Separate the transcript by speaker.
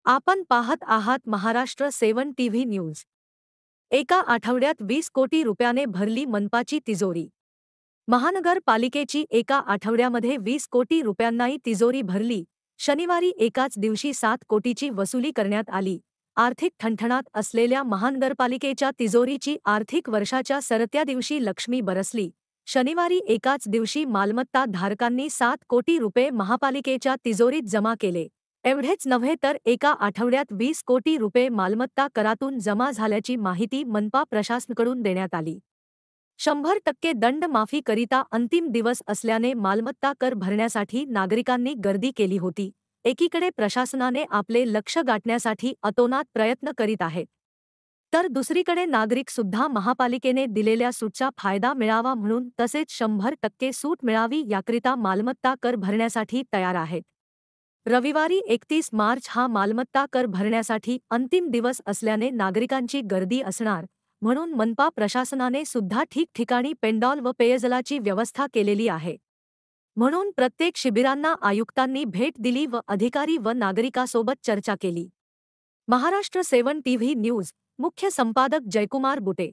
Speaker 1: आपण पाहत आहात महाराष्ट्र 7 टीव्ही न्यूज। एका आठवड्यात 20 कोटी रुपयाने भरली मनपाची तिजोरी। महानगरपालिकेची एका आठवड्यामध्ये 20 कोटी रुपयांनाही तिजोरी भरली। शनिवारी एकाच दिवशी 7 कोटीची वसुली करण्यात आली। आर्थिक ठणठणात असलेल्या महानगरपालिकेच्या तिजोरीची आर्थिक वर्षाच्या सरत्या दिवशी लक्ष्मी बरसली। शनिवारी एकाच दिवशी मालमत्ता धारकांनी 7 कोटी रुपये महापालिकेच्या तिजोरीत जमा केले। एवढेच नव्हे तर एका आठवड्यात 20 कोटी रुपये मालमत्ता करातून जमा झाल्याची माहिती मनपा प्रशासनाकडून देण्यात आली। 100% दंड माफीकरिता अंतिम दिवस असल्याने मालमत्ता कर भरण्यासाठी नागरिकांनी गर्दी केली होती। एकीकडे प्रशासनाने आपले लक्ष्य गाठण्यासाठी अतोनात प्रयत्न करीत आहेत, तर दुसरीकडे नागरिक सुद्धा महापालिकेने दिलेल्या सूटचा फायदा मिळावा म्हणून तसेच 100% सूट मिळावी याकरिता मालमत्ता कर भरण्यासाठी तयार आहेत। रविवारी 31 मार्च हा मालमत्ता कर भरण्यासाठी अंतिम दिवस असल्याने नागरिकांची गर्दी असणार, म्हणून मनपा प्रशासनाने सुद्धा ठिकठिकाणी पेंडॉल व पेयजलाची व्यवस्था केलेली आहे। म्हणून प्रत्येक शिबिरांना आयुक्तांनी भेट दिली व अधिकारी व नागरिकांसोबत चर्चा केली। महाराष्ट्र 7 टीव्ही न्यूज मुख्य संपादक जयकुमार बुटे।